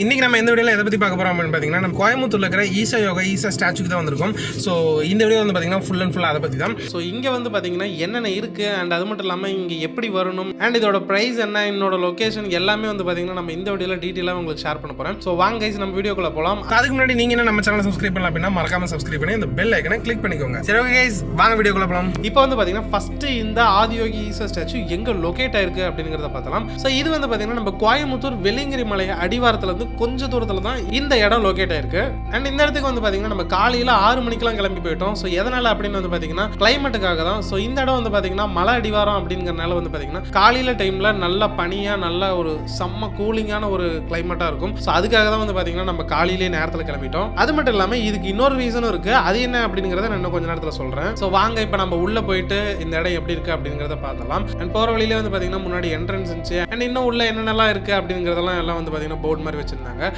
இன்னைக்கு நம்ம எந்த வீடியோவில் எதை பற்றி பார்க்க போகிறோம் அப்படின்னு பார்த்தீங்கன்னா நம்ம கோயம்புத்தூரில் இருக்கிற ஈசா யோகா ஈசா ஸ்டாச்சுக்கு தான் வந்திருக்கும். ஸோ இந்த வீடியோ வந்து பார்த்தீங்கன்னா ஃபுல் அண்ட் ஃபுல் அதை பற்றி தான். ஸோ இங்கே வந்து பார்த்தீங்கன்னா என்னென்ன இருக்குது அண்ட் அது மட்டும் இல்லாமல் இங்கே எப்படி வரணும் அண்ட் இதோட ப்ரைஸ் என்ன, என்னோட லொக்கேஷன் எல்லாமே வந்து பார்த்தீங்கன்னா நம்ம இந்த வீடியோவில் டீட்டெயிலாக உங்களுக்கு ஷேர் பண்ண போகிறேன். ஸோ வாங்க கைஸ் நம்ம வீடியோக்குள்ள போகலாம். அதுக்கு முன்னாடி நீங்கள் என்ன நம்ம சேனலை சப்ஸ்கிரைப் பண்ணலாம் அப்படின்னா மறக்காம சப்ஸ்கிரைப் பண்ணி இந்த பெல் ஐக்கனை கிளிக் பண்ணிக்கோங்க. சரி ஓகே கைஸ், வாங்க வீடியோக்குள்ள போகலாம். இப்போ வந்து பார்த்தீங்கன்னா ஃபர்ஸ்ட் இந்த ஆதியோகி ஈசா ஸ்டாச்சு எங்கே லொக்கேட் ஆயிருக்கு அப்படிங்கிறத பார்த்தலாம். ஸோ இது வந்து பார்த்தீங்கன்னா நம்ம கோயம்புத்தூர் வெள்ளியங்கிரி மலை அடிவாரத்தில் வந்து கொஞ்சம் தூரத்தில் தான் இந்த இடம் லொக்கேட் ஆயிருக்கு. அண்ட் இந்த இடத்துக்கு வந்து பார்த்தீங்கன்னா நம்ம காலையில் 6 மணிக்கெல்லாம் கிளம்பி போயிட்டோம். ஸோ எதனால அப்படின்னு வந்து பார்த்தீங்கன்னா கிளைமேட்டுக்காக தான். ஸோ இந்த இடம் வந்து பார்த்தீங்கன்னா மலை அடிவாரம் அப்படிங்கிறனால வந்து பார்த்தீங்கன்னா காலையில் டைமில் நல்ல பனியாக நல்ல ஒரு செம்ம கூலிங்கான ஒரு கிளைமேட்டாக இருக்கும். ஸோ அதுக்காக தான் வந்து பார்த்தீங்கன்னா நம்ம காலையிலே நேரத்தில் கிளம்பிட்டோம். அது மட்டும் இல்லாமல் இதுக்கு இன்னொரு ரீசனும் இருக்குது. அது என்ன அப்படிங்கிறத நான் இன்னும் கொஞ்ச நேரத்தில் சொல்கிறேன். ஸோ வாங்க இப்போ நம்ம உள்ளே போயிட்டு இந்த இடம் எப்படி இருக்குது அப்படிங்கிறத பார்த்தலாம். அண்ட் போகிற வழியிலே வந்து பார்த்தீங்கன்னா முன்னாடி என்ட்ரன்ஸ் இருந்துச்சு. அண்ட் இன்னும் உள்ள என்னென்னலாம் இருக்குது அப்படிங்கிறதெல்லாம் எல்லாம் வந்து பார்த்தீங்கன்னா போர்டு மாதிரி வச்சிருந்தாங்க.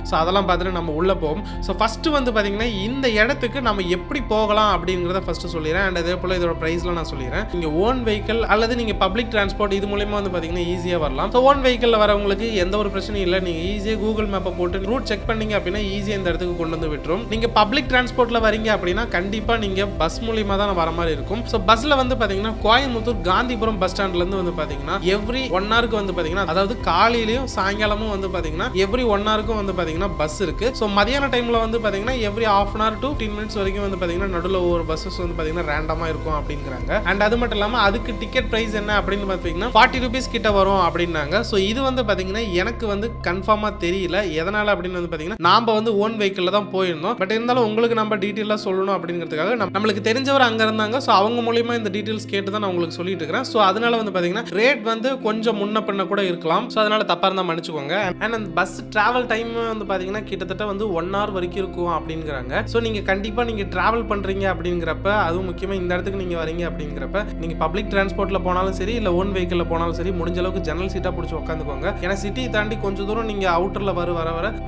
ஸோ அதெல்லாம் பார்த்துட்டு நம்ம உள்ளே போவோம். ஸோ ஃபஸ்ட்டு வந்து பார்த்தீங்கன்னா இந்த இடத்துக்கு நம்ம எப்படி போகலாம் அப்படிங்கிறத ஃபஸ்ட்டு சொல்லிடுறேன். அண்ட் அதே போல் இதோட ப்ரைஸ்லாம் நான் சொல்லிடுறேன். நீங்கள் ஓன் வெஹிக்கிள் அல்லது நீங்கள் பப்ளிக் டிரான்ஸ்போர்ட் இது மூலமா வந்து பார்த்தீங்கன்னா ஈஸியாக வரலாம். ஸோ ஓன் வெஹிக்கிளில் வரவங்களுக்கு எந்த ஒரு பிரச்சனையும் இல்லை. நீங்கள் ஈஸியாக கூகுள் மேப்பை போட்டு ரூட் செக் பண்ணீங்க அப்படின்னா ஈஸியாக இந்த இடத்துக்கு கொண்டு வந்து விட்டுரும். நீங்கள் பப்ளிக் டிரான்ஸ்போர்ட்டில் வரீங்க அப்படின்னா கண்டிப்பாக நீங்கள் பஸ் மூலியமாக தான் வர மாதிரி இருக்கும். ஸோ பஸ்ஸில் வந்து பார்த்தீங்கன்னா கோயம்புத்தூர் காந்திபுரம் பஸ் ஸ்டாண்ட்லேருந்து வந்து பார்த்தீங்கன்னா எவ்ரி 1 ஹவருக்கு வந்து பார்த்தீங்கன்னா அதாவது காலையிலையும் சாயங்காலமும் வந்து பார்த்தீங்கன்னா எவ்ரி 1 ஹவருக்கும் வந்து பார்த்தீங்கன்னா பஸ் இருக்கு. ஸோ மதியான டைமில் வந்து பார்த்தீங்கன்னா எவ்ரி ½ hour to 15 minutes வரைக்கும் வந்து பார்த்தீங்கன்னா நடுவில் ஒவ்வொரு பஸ்ஸஸ் வந்து பார்த்தீங்கன்னா ரேண்டமாக இருக்கும் அப்படிங்கிறாங்க. அண்ட் அது மட்டும் இல்லாமல் அதுக்கு டிக்கெட் ப்ரைஸ் என்ன அப்படின்னு பார்த்தீங்கன்னா 40 rupees கிட்ட வரும் அப்படின்னாங்க. ஸோ இது வந்து பார்த்தீங்கன்னா எனக்கு வந்து கன்ஃபார்மாக தெரியல எதனால் அப்படின்னு வந்து பார்த்தீங்கன்னா நாம் வந்து ஓன் வெஹிக்கிளில் தான் போயிருந்தோம். பட் இருந்தாலும் உங்களுக்கு நம்ம டீட்டெயிலாக சொல்லணும் அப்படிங்கிறதுக்காக நம்மளுக்கு தெரிஞ்சவர் அங்கே இருந்தாங்க. ஸோ அவங்க மூலியமாக இந்த டீட்டெயில்ஸ் கேட்டு தான் நான் உங்களுக்கு சொல்லிட்டு இருக்கிறேன். ஸோ அதனால வந்து பார்த்தீங்கன்னா ரேட் வந்து கொஞ்சம் முன்ன பின்ன கூட இருக்கலாம். ஸோ அதனால தப்பாக இருந்தால் மன்னிச்சுக்கோங்க. அண்ட் அந்த பஸ் டிராவல் டைம் வந்து பார்த்தீங்கன்னா கிட்டத்தட்ட வந்து 1 hour வரைக்கும் இருக்கும் அப்படிங்கிறாங்க. ஸோ நீங்கள் கண்டிப்பாக நீங்கள் ட்ராவல் பண்ணுறீங்க அப்படிங்கிறப்ப அதுவும் முக்கியமாக இந்த இடத்துக்கு நீங்கள் வரீங்க அப்படிங்கிறப்ப நீங்கள் பப்ளிக் டிரான்ஸ்போர்ட்டில் போனாலும் சரி இல்லை ஓன் வெஹிக்கிளில் போனாலும் சரி முடிஞ்ச அளவுக்கு ஜன்னல் சீட்டாக பிடிச்சி உட்காந்துக்கோங்க. ஏன்னா சிட்டியை தாண்டி கொஞ்சம் தூரம் நீங்கள் அவுட்டரில் வர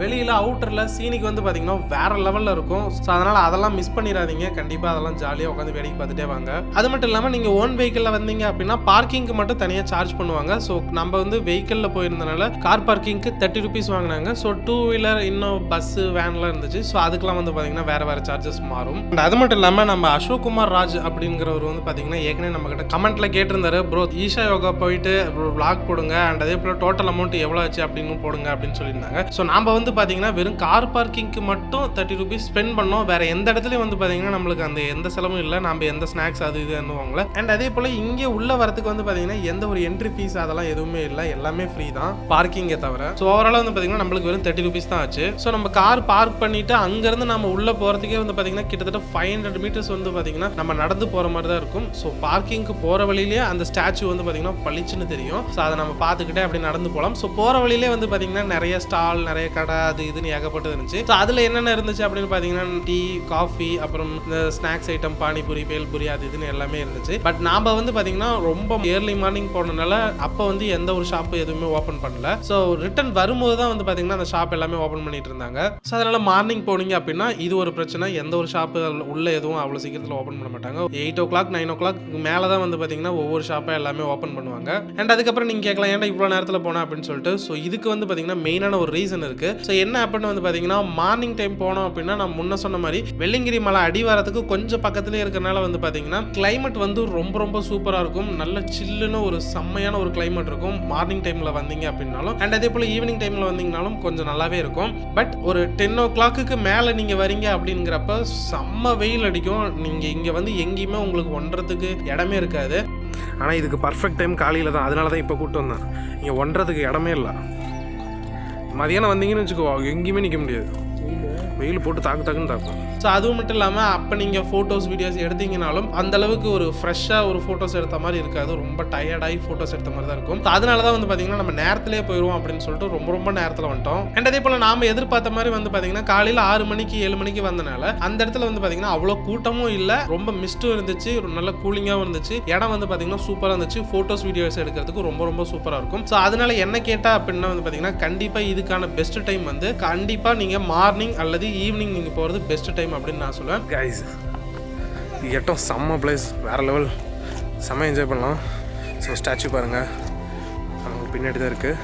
வெளியில் அவுட்டரில் சீனிக்கு வந்து பார்த்தீங்கன்னா வேற லெவலில் இருக்கும். ஸோ அதனால் அதெல்லாம் மிஸ் பண்ணிடாதீங்க. கண்டிப்பாக அதெல்லாம் ஜாலியாக உட்காந்து வேடிக்கை பார்த்துட்டே வாங்க. அது மட்டும் இல்லாமல் நீங்கள் ஓன் வெஹிக்கிளில் வந்தீங்க அப்படின்னா பார்க்கிங்க்கு மட்டும் தனியாக சார்ஜ் பண்ணுவாங்க. ஸோ நம்ம வந்து வெஹிக்கிளில் போயிருந்தனால கார் பார்க்கிங்க்கு 30 rupees வாங்கினாங்க. ஸோ 2 வீலர் இன்னும் பஸ்ஸு வேன்லாம் இருந்துச்சு. ஸோ அதுக்கெல்லாம் வந்து பார்த்தீங்கன்னா வேறு சார்ஜஸ் மாறும். அது மட்டும் இல்லாமல் நம்ம அசோக் குமார் ராஜ் அப்படிங்கிறவர் வந்து பார்த்தீங்கன்னா ஏற்கனவே நம்ம கிட்ட கமெண்ட்ல கேட்டிருந்தாரு, ப்ரோ ஈஷா யோகா போயிட்டு vlog போடுங்க அண்ட் அதே போல் டோட்டல் அமௌண்ட் எவ்வளோ ஆச்சு அப்படின்னு போடுங்க அப்படின்னு சொல்லியிருந்தாங்க. ஸோ நம்ம வந்து பார்த்தீங்கன்னா வெறும் கார் பார்க்கிங்க்கு மட்டும் 30 rupees ஸ்பெண்ட் பண்ணோம். வேற எந்த இடத்துலையும் வந்து பார்த்தீங்கன்னா நம்மளுக்கு அந்த எந்த செலவும் இல்லை. நம்ம எந்த ஸ்நாக்ஸ் அது இது என்னவாங்களே. அண்ட் அதே போல் இங்கே உள்ள வரதுக்கு வந்து பார்த்தீங்கன்னா எந்த ஒரு என்ட்ரி ஃபீஸ் அதெல்லாம் எதுவுமே இல்லை. எல்லாமே ஃப்ரீ தான் பார்க்கிங்கை தவிர. ஸோ ஓவராலாக வந்து பார்த்தீங்கன்னா நம்மளுக்கு வெறும் 30 rupees தான் ஆச்சு. ஸோ நம்ம கார் பார்க் பண்ணிட்டு அங்கேருந்து நம்ம உள்ள போகிறதுக்கே வந்து பார்த்தீங்கன்னா கிட்டத்தட்ட 500 meters வந்து பார்த்தீங்கன்னா நம்ம நடந்து போகிற மாதிரி தான் இருக்கும். ஸோ பார்க்கிங்க்கு போகிற வழியிலே அந்த ஸ்டாச்சு வந்து பார்த்தீங்கன்னா பளிச்சுன்னு தெரியும். ஸோ அதை நம்ம பார்த்துக்கிட்டே அப்படி நடந்து போகலாம். ஸோ போகிற வழியிலே வந்து பார்த்தீங்கன்னா நிறைய ஸ்டால் நிறைய கடை அது இதுன்னு ஏகப்பட்டது இருந்துச்சு. ஸோ அதில் என்னென்ன இருந்துச்சு அப்படின்னு பார்த்தீங்கன்னா டீ காஃபி அப்புறம் இந்த ஸ்நாக்ஸ் ஐட்டம் பானிபூரி பேல்பூரி அது இதுன்னு எல்லாமே இருந்துச்சு. பட் நாம் வந்து பார்த்தீங்கன்னா ரொம்ப ஏர்லி மார்னிங் போனதுனால அப்போ வந்து எந்த ஒரு ஷாப் எதுவுமே ஓப்பன் பண்ணல. ஸோ ரிட்டர்ன் வரும்போது தான் வந்து பார்த்தீங்கன்னா அந்த ஷாப் எல்லாமே ஓப்பன் பண்ணிட்டு இருந்தாங்க. ஸோ அதனால மார்னிங் போனீங்க அப்படின்னா இது ஒரு பிரச்சனை. எந்த ஒரு ஷாப்பு உள்ள எதுவும் அவ்வளோ சீக்கிரத்தில் ஓப்பன் பண்ண மாட்டாங்க. 8 o'clock 9 o'clock மேலே தான் வந்து பார்த்தீங்கன்னா ஒவ்வொரு ஷாப்பாக எல்லாமே ஓப்பன் பண்ணுவாங்க. அண்ட் அதுக்கப்புறம் நீங்கள் கேட்கலாம் ஏன்டா இவ்வளோ நேரத்தில் போனேன் அப்படின்னு சொல்லிட்டு. ஸோ இதுக்கு வந்து பார்த்தீங்கன்னா மெயினான ஒரு ரீசன் இருக்குது. ஸோ என்ன அப்படின்னு வந்து பார்த்தீங்கன்னா மார்னிங் டைம் போனோம் அப்படின்னா நான் முன்ன சொன்ன மாதிரி வெள்ளியங்கிரி மலை அடிவாரத்துக்கு கொஞ்சம் பக்கத்துலேயே இருக்கிறனால வந்து பார்த்தீங்கன்னா கிளைமேட் வந்து ரொம்ப ரொம்ப சூப்பராக இருக்கும். நல்ல சில்லுன்னு ஒரு செம்மையான ஒரு கிளைமேட் இருக்கும் மார்னிங் டைமில் வந்தீங்க அப்படின்னாலும். அண்ட் அதே போல் ஈவினிங் டைமில் வந்தீங்கனாலும் கொஞ்சம் நல்லாவே இருக்கும். பட் ஒரு 10 o'clock மேலே நீங்கள் வரீங்க அப்படிங்கிறப்ப செம்ம வெயில் அடிக்கும். நீங்கள் இங்கே வந்து எங்கேயுமே உங்களுக்கு ஒன்றதுக்கு இடமே இருக்காது. ஆனால் இதுக்கு பர்ஃபெக்ட் டைம் காலையில் தான். அதனால தான் இப்போ கூப்பிட்டு வந்தேன். இங்கே ஒன்றதுக்கு இடமே இல்லை. மதியானம் வந்தீங்கன்னு வச்சுக்கோ எங்கேயுமே நிற்க முடியாது. வெயில் போட்டு தாக்குன்னு தாக்கும். ஸோ அதுவும் மட்டும் இல்லாமல் அப்போ நீங்கள் ஃபோட்டோஸ் வீடியோஸ் எடுத்தீங்கனாலும் அந்தளவுக்கு ஒரு ஃப்ரெஷ்ஷாக ஒரு ஃபோட்டோஸ் எடுத்த மாதிரி இருக்காது. ரொம்ப டயர்டாகி ஃபோட்டோஸ் எடுத்த மாதிரி தான் இருக்கும். அதனால தான் வந்து பார்த்தீங்கன்னா நம்ம நேரத்திலே போயிடுவோம் அப்படின்னு சொல்லிட்டு ரொம்ப நேரத்தில் வந்துட்டோம். அண்ட் அதே போல் நாம் எதிர்பார்த்த மாதிரி வந்து பார்த்தீங்கன்னா காலையில் 6 மணிக்கு 7 மணிக்கு வந்தனால அந்த இடத்துல வந்து பார்த்தீங்கன்னா அவ்வளோ கூட்டமும் இல்லை. ரொம்ப மிஸ்ட்டும் இருந்துச்சு. ஒரு நல்ல கூலிங்காகவும் இருந்துச்சு. இடம் வந்து பார்த்தீங்கன்னா சூப்பராக இருந்துச்சு. ஃபோட்டோஸ் வீடியோஸ் எடுக்கிறதுக்கு ரொம்ப சூப்பராக இருக்கும். ஸோ அதனால என்ன கேட்டால் அப்படின்னா வந்து பார்த்தீங்கன்னா கண்டிப்பாக இதுக்கான பெஸ்ட் டைம் வந்து கண்டிப்பாக நீங்கள் மார்னிங் அல்லது ஈவினிங் நீங்கள் போகிறது பெஸ்ட் டைம் அப்படின்னு நான் சொல்லுவேன். கைஸ் எட்டம் செம்ம பிளேஸ் வேறு லெவல் செம்ம என்ஜாய் பண்ணலாம். ஸோ ஸ்டாச்சு பாருங்கள் நமக்கு பின்னாடி தான் இருக்குது.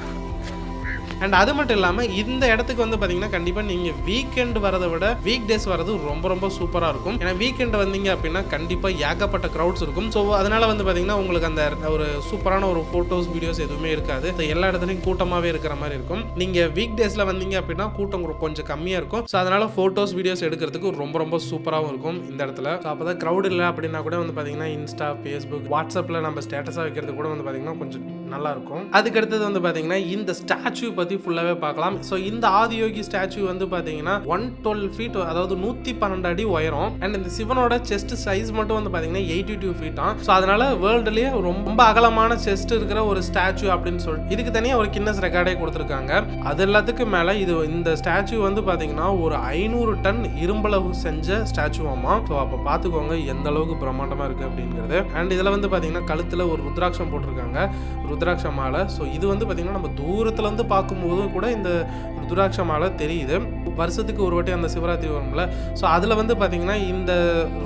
அண்ட் அது மட்டும் இல்லாமல் இந்த இடத்துக்கு வந்து பார்த்தீங்கன்னா கண்டிப்பாக நீங்கள் வீக்கெண்ட் வரதை விட வீக் டேஸ் வரது ரொம்ப ரொம்ப சூப்பராக இருக்கும். ஏன்னா வீக்கெண்ட் வந்தீங்க அப்படின்னா கண்டிப்பாக ஏகப்பட்ட க்ரௌட்ஸ் இருக்கும். ஸோ அதனால வந்து பார்த்தீங்கன்னா உங்களுக்கு அந்த ஒரு சூப்பரான ஒரு ஃபோட்டோஸ் வீடியோஸ் எதுவுமே இருக்காது. எல்லா இடத்துலையும் கூட்டமாகவே இருக்கிற மாதிரி இருக்கும். நீங்கள் வீக் டேஸில் வந்தீங்க அப்படின்னா கூட்டம் கொஞ்சம் கம்மியாக இருக்கும். ஸோ அதனால ஃபோட்டோஸ் வீடியோஸ் எடுக்கிறதுக்கு ரொம்ப ரொம்ப சூப்பராகவும் இருக்கும் இந்த இடத்துல. ஸோ அப்போ தான் க்ரௌட் இல்லை அப்படின்னா கூட வந்து பார்த்தீங்கன்னா இன்ஸ்டா, ஃபேஸ்புக், வாட்ஸ்அப்பில் நம்ம ஸ்டேட்டஸாக வைக்கிறது கூட வந்து பார்த்தீங்கன்னா கொஞ்சம் நல்லா இருக்கும். அதுக்கு அடுத்தது வந்து பார்த்தீங்கன்னா இந்த ஸ்டாச்சு பற்றி ஃபுல்லாகவே பார்க்கலாம். ஸோ இந்த ஆதியோகி ஸ்டாச்சு வந்து பார்த்தீங்கன்னா 112 ஃபீட், அதாவது 112 அடி உயரம். அண்ட் இந்த சிவனோட செஸ்ட் சைஸ் மட்டும் வந்து பார்த்தீங்கன்னா 82 ஃபீட் தான். ஸோ அதனால வேர்ல்டுலேயே ரொம்ப அகலமான செஸ்ட் இருக்கிற ஒரு ஸ்டாச்சு அப்படின்னு சொல்லிட்டு இதுக்கு தனியாக ஒரு கின்னஸ் ரெக்கார்டே கொடுத்துருக்காங்க. அது எல்லாத்துக்கும் மேலே இந்த ஸ்டாச்சு வந்து பார்த்தீங்கன்னா ஒரு 500 டன் இரும்பளவு செஞ்ச ஸ்டாச்சுவாமா. ஸோ அப்போ பார்த்துக்கோங்க எந்த அளவுக்கு பிரம்மாண்டமாக இருக்குது அப்படிங்கிறது. அண்ட் இதில் வந்து பார்த்தீங்கன்னா கழுத்தில் ஒரு ருத்ராட்சம் போட்டிருக்காங்க, ருத்ராட்ச மாலை. ஸோ இது வந்து பார்த்தீங்கன்னா நம்ம தூரத்துலேருந்து பார்க்கும்போது கூட இந்த ருத்ராட்ச மாலை தெரியுது. வருஷத்துக்கு ஒரு வாட்டி அந்த சிவராத்திரி வரும்ல, ஸோ அதில் வந்து பார்த்தீங்கன்னா இந்த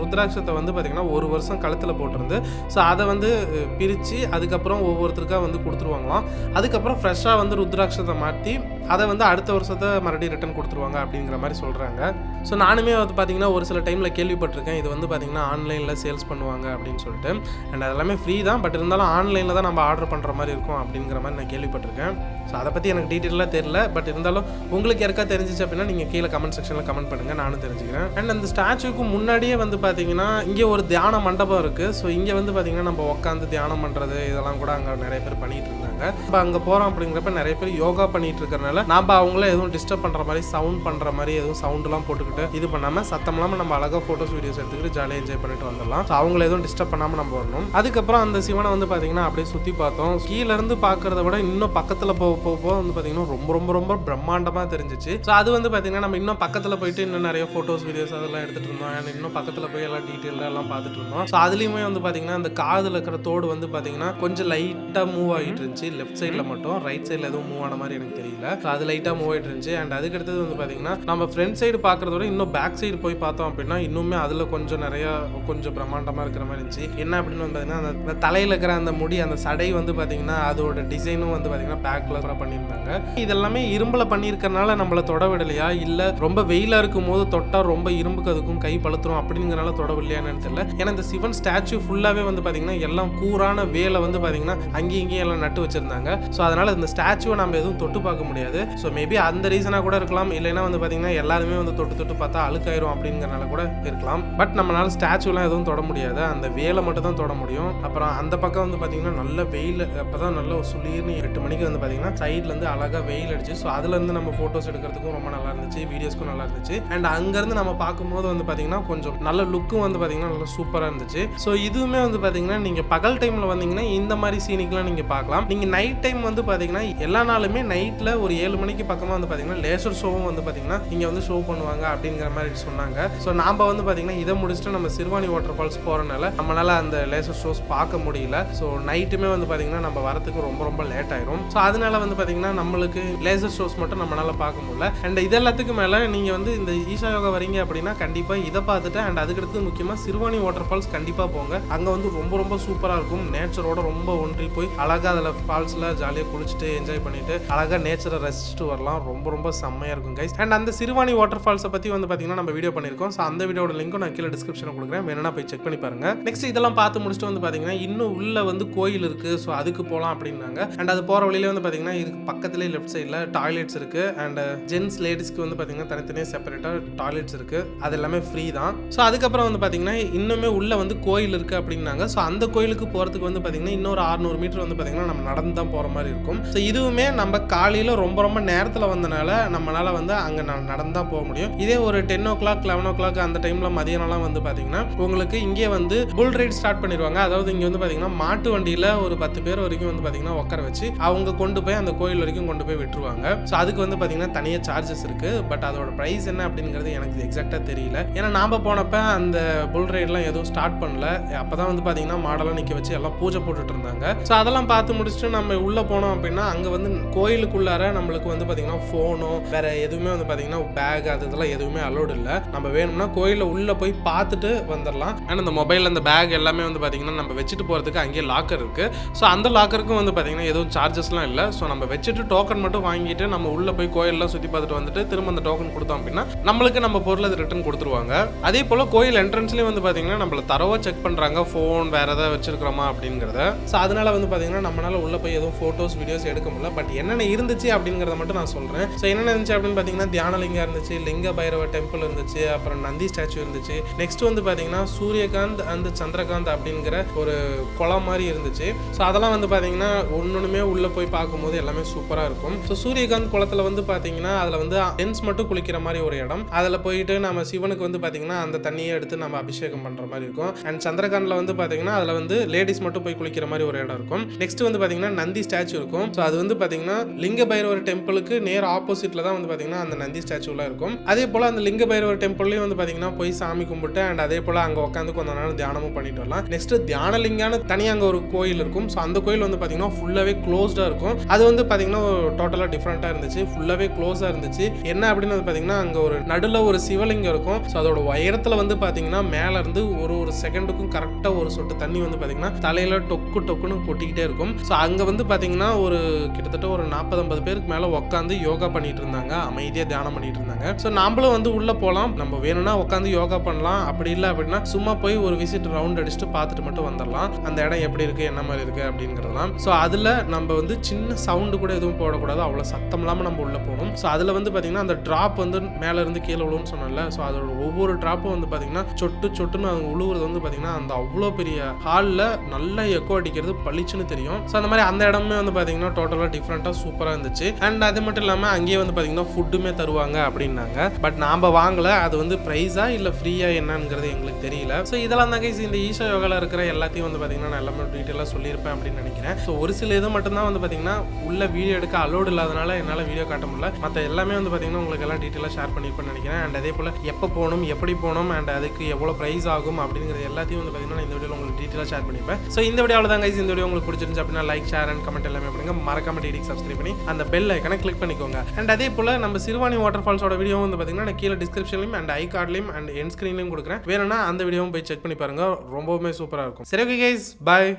ருத்ராட்சத்தை வந்து பார்த்தீங்கன்னா ஒரு வருஷம் கழுத்தில் போட்டிருந்து ஸோ அதை வந்து பிரித்து அதுக்கப்புறம் ஒவ்வொருத்தருக்காக வந்து கொடுத்துருவாங்களாம். அதுக்கப்புறம் ஃப்ரெஷ்ஷாக வந்து ருத்ராட்சத்தை மாற்றி அதை வந்து அடுத்த வருஷத்தை மறுபடியும் ரிட்டன் கொடுத்துருவாங்க அப்படிங்கிற மாதிரி சொல்கிறாங்க. ஸோ நானுமே வந்து பார்த்தீங்கன்னா ஒரு சில டைமில் கேள்விப்பட்டிருக்கேன் இது வந்து பார்த்தீங்கன்னா ஆன்லைனில் சேல்ஸ் பண்ணுவாங்க அப்படின்னு சொல்லிட்டு. அண்ட் அதெல்லாமே ஃப்ரீ தான், பட் இருந்தாலும் ஆன்லைனில் தான் நம்ம ஆர்டர் பண்ணுற மாதிரி இருக்கும் அப்படிங்கிற மாதிரி நான் கேள்விப்பட்டிருக்கேன். ஸோ அதை பற்றி எனக்கு டீட்டெயிலாக தெரியல, பட் இருந்தாலும் உங்களுக்கு யாருக்கா தெரிஞ்சிச்சு அப்படின்னா நீங்கள் கீழே கமெண்ட் செக்ஷனில் கமெண்ட் பண்ணுங்கள், நானும் தெரிஞ்சுக்கிறேன். அண்ட் அந்த ஸ்டாச்சுக்கு முன்னாடியே வந்து பார்த்தீங்கன்னா இங்கே ஒரு தியான மண்டபம் இருக்குது. ஸோ இங்கே வந்து பார்த்தீங்கன்னா நம்ம உட்காந்து தியானம் பண்ணுறது இதெல்லாம் கூட அங்கே நிறைய பேர் பண்ணிகிட்டு இருந்தாங்க. இப்போ அங்கே போகிறோம் அப்படிங்கிறப்ப நிறைய பேர் யோகா பண்ணிகிட்டு இருக்கிறனால நம்ம அவங்கள எதுவும் டிஸ்டர்ப் பண்ணுற மாதிரி சவுண்ட் பண்ணுற மாதிரி எதுவும் சவுண்டெலாம் போட்டுக்கிட்டு இது பண்ணாமல் சத்தம் இல்லாமல் நம்ம அழகாக ஃபோட்டோஸ் வீடியோஸ் எடுத்துக்கிட்டு ஜாலியாக என்ஜாய் பண்ணிட்டு வந்துடலாம். ஸோ அவங்கள எதுவும் டிஸ்டர்ப் பண்ணாமல் நம்ம வரணும். அதுக்கப்புறம் அந்த சிவனை வந்து பார்த்தீங்கன்னா அப்படியே சுற்றி பார்த்தோம். கீழேருந்து பார்க்குறத விட இன்னும் பக்கத்தில் போக வந்து பார்த்தீங்கன்னா ரொம்ப ரொம்ப ரொம்ப பிரம்மாண்டமாக தெரிஞ்சிச்சு. ஸோ அது வந்து பார்த்தீங்கன்னா நம்ம இன்னும் பக்கத்தில் போயிட்டு இன்னும் நிறைய ஃபோட்டோஸ் வீடியோஸ் அதெல்லாம் எடுத்துகிட்டு இருந்தோம். அண்ட் இன்னும் பக்கத்தில் போய் எல்லாம் டீட்டெயிலாக எல்லாம் பார்த்துட்டு இருந்தோம். ஸோ அதுலேயுமே வந்து பார்த்தீங்கன்னா அந்த காதில் இருக்கிற தோடு வந்து பார்த்தீங்கன்னா கொஞ்சம் லைட்டாக மூவ் ஆகிட்டு இருந்துச்சு. லெஃப்ட் சைடில் மட்டும், ரைட் சைடில் எதுவும் மூவ் ஆன மாதிரி எனக்கு தெரியல. ஸோ அது லைட்டாக மூவ் ஆகிட்டு இருந்துச்சு. அண்ட் அதுக்கடுத்தது வந்து பார்த்தீங்கன்னா நம்ம ஃப்ரண்ட் சைடு பார்க்குறத விட இன்னும் பேக் சைடு போய் பார்த்தோம் அப்படின்னா இன்னுமே அதில் கொஞ்சம் கொஞ்சம் பிரம்மாண்டமாக இருக்கிற மாதிரி இருந்துச்சு. என்ன அப்படின்னு வந்து பார்த்தீங்கன்னா அந்த தலையில் இருக்கிற அந்த முடி, அந்த சடை வந்து பார்த்தீங்கன்னா அதோட டிசைனும் வந்து பார்த்தீங்கன்னா பேக்கில் கூட பண்ணியிருந்தாங்க. இதெல்லாமே இரும்பில் பண்ணியிருக்கனால நம்மளை தொட விடலையா, இல்லை ரொம்ப வெயிலாக இருக்கும் போது தொட்டால் ரொம்ப இரும்புக்கு அதுக்கும் கை பழுத்துரும் அப்படிங்கிறனால தொட விடலையான்னு தெரியல. ஏன்னா இந்த சிவன் ஸ்டாச்சு ஃபுல்லாகவே வந்து பார்த்தீங்கன்னா எல்லாம் கூரான வேலை வந்து பார்த்தீங்கன்னா அங்கேயும் இங்கேயும் எல்லாம் நட்டு வச்சிருந்தாங்க. ஸோ அதனால இந்த ஸ்டாச்சுவை நம்ம எதுவும் தொட்டு பார்க்க முடியாது. ஸோ மேபி அந்த ரீசனாக கூட இருக்கலாம். இல்லைன்னா வந்து பார்த்தீங்கன்னா எல்லாருமே வந்து தொட்டு பார்த்தா அழுக்காயிரும் அப்படிங்கிறனால கூட இருக்கலாம். பட் நம்மளால ஸ்டாச்சுலாம் எதுவும் தொட முடியாது, அந்த வேலை மட்டும் தான் தொட முடியும். அப்புறம் அந்த பக்கம் வந்து பார்த்தீங்கன்னா நல்ல வெயில், அப்போ தான் நல்ல சுளீர்னு 8 மணிக்கு வந்து பார்த்தீங்கன்னா சைட்லேருந்து அழகாக வெயில் அடிச்சு. ஸோ அதுலேருந்து நம்ம ஃபோட்டோஸ் எடுக்கிறதுக்கும் ரொம்ப நல்லா இருந்துச்சு, வீடியோஸ்க்கும் நல்லா இருந்துச்சு. அண்ட் அங்கேருந்து நம்ம பார்க்கும்போது வந்து பார்த்தீங்கன்னா கொஞ்சம் நல்ல லுக்கும் வந்து பார்த்தீங்கன்னா நல்லா சூப்பராக இருந்துச்சு. ஸோ இதுவுமே வந்து பார்த்தீங்கன்னா நீங்கள் பகல் டைமில் வந்தீங்கன்னா இந்த மாதிரி சீனிக்லாம் நீங்கள் பார்க்கலாம். நீங்கள் நைட் டைம் வந்து பார்த்தீங்கன்னா எல்லா நாளுமே நைட்டில் ஒரு 7 மணிக்கு பக்கமாக வந்து பார்த்தீங்கன்னா லேசர் ஷோவும் வந்து பார்த்தீங்கன்னா இங்கே வந்து ஷோ பண்ணுவாங்க அப்படிங்கிற மாதிரி சொன்னாங்க. ஸோ நாம் வந்து பார்த்தீங்கன்னா இதை முடிச்சுட்டு நம்ம சிறுவாணி வாட்டர் ஃபால்ஸ் போகிறனால நம்மளால் அந்த லேசர் ஷோஸ் பார்க்க முடியல. ஸோ நைட்டுமே வந்து பார்த்தீங்கன்னா நம்ம வரத்துக்கு ரொம்ப ரொம்ப லேட் ஆயிரும். ஸோ அதனால வந்து பார்த்தீங்கன்னா நம்மளுக்கு லேசர் ஷோஸ் மட்டும் நம்மளால பார்க்க முடியல. அண்ட் இது எல்லாத்துக்கும் மேலே நீங்கள் வந்து இந்த ஈஷா யோகா வரீங்க அப்படின்னா கண்டிப்பாக இதை பார்த்துட்டு அண்ட் அதுக்கடுத்து முக்கியமாக சிறுவாணி வாட்டர் ஃபால்ஸ் கண்டிப்பாக போங்க. அங்கே வந்து ரொம்ப ரொம்ப சூப்பராக இருக்கும். நேச்சரோட ரொம்ப ஒன்றி போய் அழகாக அதில் ஃபால்ஸில் ஜாலியாக குளிச்சுட்டு என்ஜாய் பண்ணிட்டு அழகாக நேச்சரை ரசிச்சுட்டு வரலாம். ரொம்ப ரொம்ப செம்மையாக இருக்கும் கைஸ். அண்ட் அந்த சிறுவாணி வாட்டர் ஃபால்ஸை பற்றி வந்து பார்த்தீங்கன்னா நம்ம வீடியோ பண்ணியிருக்கோம். ஸோ அந்த வீடியோட லிங்க்கும் நான் கீழே டிஸ்கிரிப்ஷனில் கொடுக்குறேன், வேணும்னா போய் செக் பண்ணி பாருங்க. நெக்ஸ்ட் இதெல்லாம் பார்த்து முடிச்சுட்டு வந்து பார்த்தீங்கன்னா இன்னும் உள்ள வந்து கோயில் இருக்குது. ஸோ அதுக்கு போகலாம் அப்படின்னாங்க. அண்ட் அது போகிற வழியிலே வந்து பார்த்தீங்கன்னா இதுக்கு பக்கத்துலேயே லெஃப்ட் சைடில் டாய்லெட்ஸ் இருக்குது. அண்ட் ஜென்ஸ் லேடிஸ்க்கு வந்து பார்த்தீங்கன்னா தனித்தனியாக செப்பரேட்டாக டாய்லெட்ஸ் இருக்குது. அது எல்லாமே ஃப்ரீ தான். ஸோ அதுக்கப்புறம் வந்து பார்த்தீங்கன்னா இன்னுமே உள்ள வந்து கோயில் இருக்குது அப்படின்னாங்க. ஸோ அந்த கோயிலுக்கு போகிறதுக்கு வந்து பார்த்தீங்கன்னா இன்னொரு 600 மீட்டர் வந்து பார்த்தீங்கன்னா நம்ம நடந்து தான் போகிற மாதிரி இருக்கும். ஸோ இதுவுமே நம்ம காலையில் ரொம்ப ரொம்ப நேரத்தில் வந்தனால நம்மளால் வந்து அங்கே நடந்து தான் போக முடியும். இதே ஒரு 10 o'clock 11 o'clock அந்த டைமில் மதியானம்லாம் வந்து பார்த்தீங்கன்னா உங்களுக்கு இங்கே வந்து புல் ரைட் ஸ்டார்ட் பண்ணிடுவாங்க. அதாவது இங்கே வந்து பார்த்தீங்கன்னா மாட்டு வண்டியில் ஒரு 10 பேர் வரைக்கும் வந்து பார்த்தீங்கன்னா உட்கார வச்சு அவங்க கொண்டு போய் அந்த கோயில் வரைக்கும் கொண்டு போய் விட்டுருவாங்க. ஸோ அதுக்கு வந்து பார்த்தீங்கன்னா தனியாக சார்ஜஸ் இருக்குது. பட் அதோட ப்ரைஸ் என்ன அப்படிங்கிறது எனக்கு எக்ஸாக்டாக தெரியல. ஏன்னா நாம் போனப்போ அந்த புல் ரைட்லாம் எதுவும் ஸ்டார்ட் பண்ணல. அப்போ தான் வந்து பார்த்தீங்கன்னா மாடெல்லாம் நிற்க வச்சு எல்லாம் பூஜை போட்டுட்டு இருந்தாங்க. ஸோ அதெல்லாம் பார்த்து முடிச்சுட்டு நம்ம உள்ளே போனோம் அப்படின்னா அங்கே வந்து கோயிலுக்குள்ளார நம்மளுக்கு வந்து பார்த்தீங்கன்னா ஃபோனோ வேற எதுவுமே வந்து பார்த்தீங்கன்னா பேக் அது இதெல்லாம் எதுவுமே அலோடு இல்லை. நம்ம வேணும்னா கோயிலில் உள்ளே போய் பார்த்துட்டு வந்துடலாம். ஆனால் அந்த மொபைல் அந்த பேக் எல்லாமே வந்து பார்த்தீங்கன்னா நம்ம வச்சுட்டு போகிறதுக்கு அங்கேயே லாக்கர் இருக்குது. ஸோ அந்த லாக்கருக்கும் வந்து பார்த்தீங்கன்னா எதுவும் சார்ஜஸ்லாம் இல்லை. ஸோ நம்ம வச்சுட்டு டோக்கன் மட்டும் வாங்கிட்டு நம்ம உள்ளே போய் கோயிலெலாம் சுற்றி பார்த்துட்டு வந்துட்டு திரும்ப அந்த டோக்கன் கொடுத்தோம் அப்படின்னா நம்மளுக்கு நம்ம பொருளை அது ரிட்டர்ன் கொடுத்துருவாங்க. அதே போல் கோயில் என்ட்ரன்ஸ்லேயும் வந்து பார்த்தீங்கன்னா நம்மள தரவாக செக் பண்ணுறாங்க ஃபோன் வேறு ஏதாவது வச்சிருக்கிறோமா அப்படிங்கிறத. ஸோ அதனால் வந்து பார்த்தீங்கன்னா நம்மளால் உள்ளே போய் எதுவும் ஃபோட்டோஸ் வீடியோஸ் எடுக்க முடியல. பட் என்னென்ன இருந்துச்சு அப்படிங்கிறத மட்டும் நான் சொல்கிறேன். ஸோ என்னென்ன இருந்துச்சு அப்படின்னு பார்த்தீங்கன்னா தியானலிங்கம் இருந்துச்சு, லிங்க பைரவ டெம்பிள் இருந்துச்சு, அப்புறம் நந்தி ஸ்டாச்சு இருந்துச்சு. நெக்ஸ்ட் வந்து பார்த்தீங்கன்னா சூரியகாந்த் அண்ட் சந்திரகாந்த் அப்படிங்கிற ஒரு குளம் மாதிரி இருந்துச்சு. ஸோ அதெல்லாம் வந்து பார்த்தீங்கன்னா ஒன்றுமே உள்ளே போய் பார்க்கும்போது எல்லாமே சூப்பராக இருக்கும். ஸோ சூரியகாந்த் குளத்தில் வந்து பார்த்தீங்கன்னா அதில் வந்து ஜென்ஸ் மட்டும் குளிக்கிற மாதிரி ஒரு இடம். அதில் போயிட்டு நம்ம சிவனுக்கு வந்து பார்த்தீங்கன்னா அந்த தண்ணியை எடுத்து நம்ம அபிஷேகம் பண்ணுற மாதிரி இருக்கும். அண்ட் சந்திரகாந்தில் வந்து பார்த்தீங்கன்னா அதில் வந்து லேடிஸ் மட்டும் போய் குளிக்கிற மாதிரி ஒரு இடம் இருக்கும். நெக்ஸ்ட் வந்து பார்த்தீங்கன்னா நந்தி ஸ்டாச்சு இருக்கும். ஸோ அது வந்து பார்த்தீங்கன்னா லிங்க பைரவர் டெம்பிளுக்கு நேர் ஆப்போசிட்ல தான் வந்து பார்த்தீங்கன்னா அந்த நந்தி ஸ்டாச்சுலாம் இருக்கும். அதே போல் அந்த லிங்க பைரவர் டெம்பிள்லையும் வந்து பார்த்தீங்கன்னா போய் சாமி கும்பிட்டு அண்ட் அதே போல் அங்கே உட்காந்து கொஞ்ச நேரம் தியானமும் பண்ணிட்டு வரலாம். நெக்ஸ்ட் தியானலிங்கான தனியாக அங்கே ஒரு கோயில் இருக்கும். ஸோ அந்த கோயில் வந்து பார்த்தீங்கன்னா ஃபுல்லாகவே க்ளோஸ்டாக இருக்கும். அது வந்து பார்த்தீங்கன்னா டோட்டலாக டிஃப்ரெண்ட்டாக இருந்துச்சு. ஃபுல்லாகவே க்ளோஸாக இருந்துச்சு. என்ன அப்படின்னு வந்து பார்த்தீங்கன்னா அங்கே ஒரு நடுவில் ஒரு சிவலிங்கம் இருக்கும். ஸோ அதோட உயரத்தில் வந்து பார்த்தீங்கன்னா மேலே இருந்து ஒரு செகண்டுக்கும் கரெக்டாக ஒரு சொட்டு தண்ணி வந்து பார்த்தீங்கன்னா தலையில் டொக்கு டொக்குன்னு கொட்டிக்கிட்டே இருக்கும். ஸோ அங்கே வந்து பார்த்தீங்கன்னா ஒரு கிட்டத்தட்ட ஒரு 40-50 பேருக்கு மேலே உட்காந்து யோகா பண்ணிட்டு இருந்தாங்க, அமைதியாக தியானம் பண்ணிட்டு இருந்தாங்க. ஸோ நம்மளும் வந்து உள்ளே போகலாம், நம்ம வேணும்னா உட்காந்து யோகா பண்ணலாம். அப்படி இல்லை அப்படின்னா சும்மா போய் ஒரு விசிட் ரவுண்ட் அடிச்சுட்டு பார்த்துட்டு மட்டும் வந்துடலாம். அந்த இடம் எப்படி இருக்குது என்ன மாதிரி இருக்குது அப்படிங்கிறதுலாம். ஸோ அதில் நம்ம வந்து சின்ன சவுண்டு கூட எதுவும் போடக்கூடாது, அவ்வளோ சத்தம் இல்லாமல் நம்ம உள்ளே போகணும். ஸோ அதில் வந்து பார்த்தீங்கன்னா அந்த ட்ராப் வந்து மேலே இருந்து கீழே விழுவுன்னு சொன்னல. ஸோ அதோட ஒவ்வொரு ட்ராப்பும் வந்து பார்த்தீங்கன்னா சொட்டு சொட்டுன்னு அவங்க உழுவுறது வந்து பார்த்தீங்கன்னா அந்த அவ்வளோ பெரிய ஹாலில் நல்லா எக்கோ அடிக்கிறது பளிச்சுன்னு தெரியும். ஸோ அந்த மாதிரி அந்த இடமே வந்து பார்த்தீங்கன்னா டோட்டலாக டிஃப்ரெண்ட்டாக சூப்பராக இருந்துச்சு. அண்ட் அது மட்டும் இல்லாமல் அங்கேயே வந்து பார்த்தீங்கன்னா ஃபுட்டுமே தருவாங்க அப்படின்னாங்க. பட் நாம் வாங்கலை, அது வந்து ப்ரைஸா இல்லை ஃப்ரீயா என்னங்கிறது எங்களுக்கு தெரியல. ஸோ இதெல்லாம் தான் கைஸ் இந்த ஈஷா யோகாவில் இருக்கிற எல்லாத்தையும் வந்து பார்த்தீங்கன்னா நான் எல்லாமே டீட்டெயிலாக சொல்லியிருப்பேன் அப்படின்னு நினைக்கிறேன். ஸோ ஒரு சில இது மட்டும்தான் வந்து பார்த்தீங்கன்னா உள்ள வீடியோ எடுக்க அலோடு இல்லாதனால என்னால் வீடியோ காட்ட முடியல. மற்ற எல்லாமே வந்து பார்த்தீங்கன்னா உங்களுக்கு எல்லாம் டீட்டெயிலாக ஷேர் பண்ணியிருப்பேன்னு நினைக்கிறேன். அண்ட் அதே போல் எப்போ போகணும், எப்படி போகணும், அண்ட் அதுக்கு எவ்வளோ ப்ரைஸ் ஆகும் அப்படிங்கிறது எல்லாத்தையும் வந்து பார்த்தீங்கன்னா இந்த வீடியோவில் உங்களுக்கு டீட்டெயிலாக ஷேர் பண்ணியிருப்பேன். ஸோ இந்த வீடியோவில் தான் கைஸ் இந்த வீடியோ உங்களுக்கு பிடிச்சிருந்துச்சு அப்படின்னா லைக், ஷேர் அண்ட் கமெண்ட் எல்லாமே பண்ணுங்க. மறக்காம டிடிக்கு சப்ஸ்கிரைப் பண்ணி அந்த பெல் ஐக்கனை கிளிக் பண்ணிக்கோங்க. அண்ட் அதே போல் நம்ம சிறுவாணி வாட்டர் ஃபால்ஸோட வீடியோ வந்து பார்த்தீங்கன்னா நான் கீழே டிஸ்கிரிப்ஷன்லையும் அண்ட் ஐ கார்ட்லையும் அண்ட் என் ஸ்க்ரீன்லையும் கொடுக்குறேன். வேணும்னா அந்த வீடியோவும் போய் செக் பண்ணி பாருங்க, ரொம்பவுமே சூப்பராக இருக்கும். சரி ஓகே கைஸ், பாய்.